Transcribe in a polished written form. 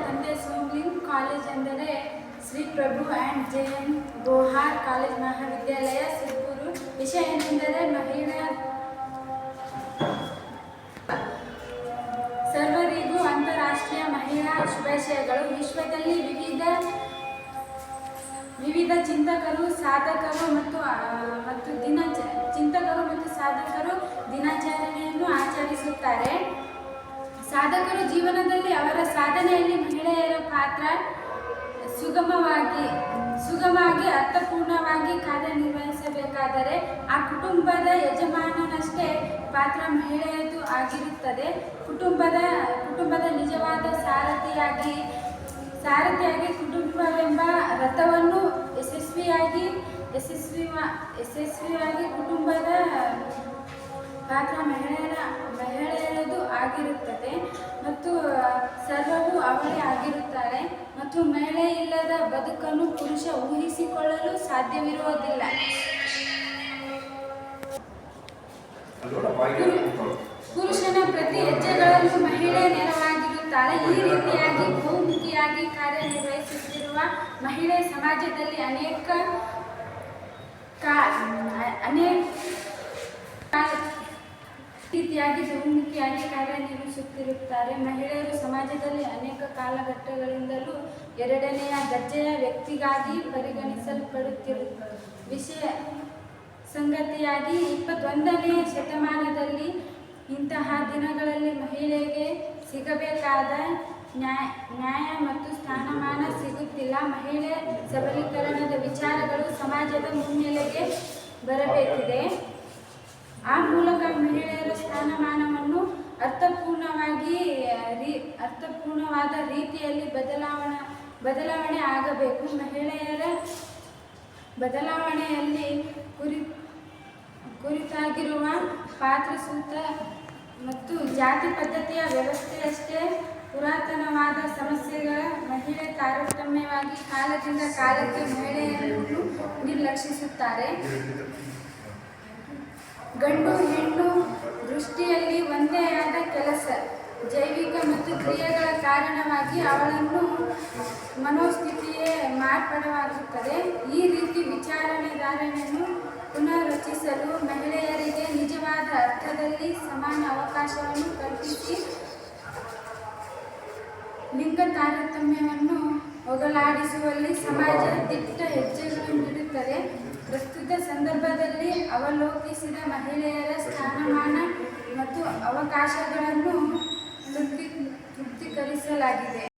ತಂದೆ ಸೋಮ್ಲಿಂಗ್. ಕಾಲೇಜ್ ಅಂದರೆ ಶ್ರೀ ಪ್ರಭು and J. Gohar college ಮಹಾವಿದ್ಯಾಲಯ ಸುರ್ಪುರು. ವಿಷಯ ಏನೆಂದರೆ ಮಹಿಳಾ. ಸರ್ವರಿಗೂ ಅಂತಾರಾಷ್ಟ್ರೀಯ ಮಹಿಳಾ ಶುಭಾಶಯಗಳು. ವಿಶ್ವದಲ್ಲಿ ವಿವಿಧ ಚಿಂತಕರು ಸಾಧಕರು ಮತ್ತು ಸಾಧಕರು ದಿನಾಚರಣೆಯನ್ನು ಆಚರಿಸುತ್ತಾರೆ. ಸಾಧಕರು ಜೀವನದಲ್ಲಿ ಅವರ ಸಾಧನೆಯಲ್ಲಿ ಮಹಿಳೆಯರ ಪಾತ್ರ ಸುಗಮವಾಗಿ ಅರ್ಥಪೂರ್ಣವಾಗಿ ಕಾರ್ಯನಿರ್ವಹಿಸಬೇಕಾದರೆ ಆ ಕುಟುಂಬದ ಯಜಮಾನನಷ್ಟೇ ಪಾತ್ರ ಮಹಿಳೆಯದು ಆಗಿರುತ್ತದೆ. ಕುಟುಂಬದ ನಿಜವಾದ ಸಾರಥಿಯಾಗಿ ಕುಟುಂಬವೆಂಬ ರಥವನ್ನು ಯಶಸ್ವಿಯಾಗಿ ಕುಟುಂಬದ ಪಾತ್ರ ಮಹಿಳೆಯರದು ಆಗಿರುತ್ತದೆ ಮತ್ತು ಸರ್ವವು ಅವಳೇ ಆಗಿರುತ್ತಾಳೆ ಮತ್ತು ಮಹಿಳೆ ಇಲ್ಲದ ಬದುಕನ್ನು ಪುರುಷ ಊಹಿಸಿಕೊಳ್ಳಲು ಸಾಧ್ಯವಿರುವುದಿಲ್ಲ. ಪುರುಷನ ಪ್ರತಿ ಹೆಜ್ಜೆಗಳಲ್ಲೂ ಮಹಿಳೆ ನೆರವಾಗಿರುತ್ತಾಳೆ. ಈ ರೀತಿಯಾಗಿ ಬಹುಮುಖಿಯಾಗಿ ಕಾರ್ಯನಿರ್ವಹಿಸುತ್ತಿರುವ ಮಹಿಳೆ ಸಮಾಜದಲ್ಲಿ ಅನೇಕ ರೀತಿಯಾಗಿ ಬಹುಮುಖಿಯಾಗಿ ಕಾರ್ಯನಿರ್ವಹಿಸುತ್ತಿರುತ್ತಾರೆ. ಮಹಿಳೆಯರು ಸಮಾಜದಲ್ಲಿ ಅನೇಕ ಕಾಲಘಟ್ಟಗಳಿಂದಲೂ ಎರಡನೆಯ ದರ್ಜೆಯ ವ್ಯಕ್ತಿಗಾಗಿ ಪರಿಗಣಿಸಲ್ಪಡುತ್ತಿರುವ ಸಂಗತಿಯಾಗಿ 21ನೇ ಶತಮಾನದಲ್ಲಿ ಇಂತಹ ದಿನಗಳಲ್ಲಿ ಮಹಿಳೆಗೆ ಸಿಗಬೇಕಾದ ನ್ಯಾಯ ಮತ್ತು ಸ್ಥಾನಮಾನ ಸಿಗುತ್ತಿಲ್ಲ. ಮಹಿಳೆ ಸಬಲೀಕರಣದ ವಿಚಾರಗಳು ಸಮಾಜದ ಮುನ್ನೆಲೆಗೆ ಬರಬೇಕಿದೆ. ಆ ಮೂಲಕ ಮಹಿಳೆಯರ ಸ್ಥಾನಮಾನವನ್ನು ಅರ್ಥಪೂರ್ಣವಾದ ರೀತಿಯಲ್ಲಿ ಬದಲಾವಣೆ ಆಗಬೇಕು. ಮಹಿಳೆಯರ ಬದಲಾವಣೆಯಲ್ಲಿ ಕುರಿತಾಗಿರುವ ಪಾತ್ರಸೂತ್ರ ಮತ್ತು ಜಾತಿ ಪದ್ಧತಿಯ ವ್ಯವಸ್ಥೆಯಷ್ಟೇ ಪುರಾತನವಾದ ಸಮಸ್ಯೆಗಳ ಮಹಿಳೆ ತಾರತಮ್ಯವಾಗಿ ಕಾಲದಿಂದ ಕಾಲಕ್ಕೆ ಮಹಿಳೆಯರನ್ನು ನಿರ್ಲಕ್ಷಿಸುತ್ತಾರೆ. ಗಂಡು ಹೆಣ್ಣು ದೃಷ್ಟಿಯಲ್ಲಿ ಒಂದೇ ಆದ ಕೆಲಸ, ಜೈವಿಕ ಮತ್ತು ಕ್ರಿಯೆಗಳ ಕಾರಣವಾಗಿ ಅವಳನ್ನು ಮನೋಸ್ಥಿತಿಯೇ ಮಾರ್ಪಾಡಾಗುತ್ತದೆ. ಈ ರೀತಿ ವಿಚಾರಧಾರೆಯನ್ನು ಪುನರ್ರಚಿಸಲು ಮಹಿಳೆಯರಿಗೆ ನಿಜವಾದ ಅರ್ಥದಲ್ಲಿ ಸಮಾನ ಅವಕಾಶವನ್ನು ಕಲ್ಪಿಸಿ ಲಿಂಗ ತಾರತಮ್ಯವನ್ನು ಹೋಗಲಾಡಿಸುವಲ್ಲಿ ಸಮಾಜ ದಿಟ್ಟ ಹೆಜ್ಜೆಗಳನ್ನಿಡುತ್ತದೆ. ಪ್ರಸ್ತುತ ಸಂದರ್ಭದಲ್ಲಿ ಅವಲೋಕಿಸಿದ ಮಹಿಳೆಯರ ಸ್ಥಾನಮಾನ ಮತ್ತು ಅವಕಾಶಗಳನ್ನು ತೃಪ್ತೀಕರಿಸಲಾಗಿದೆ.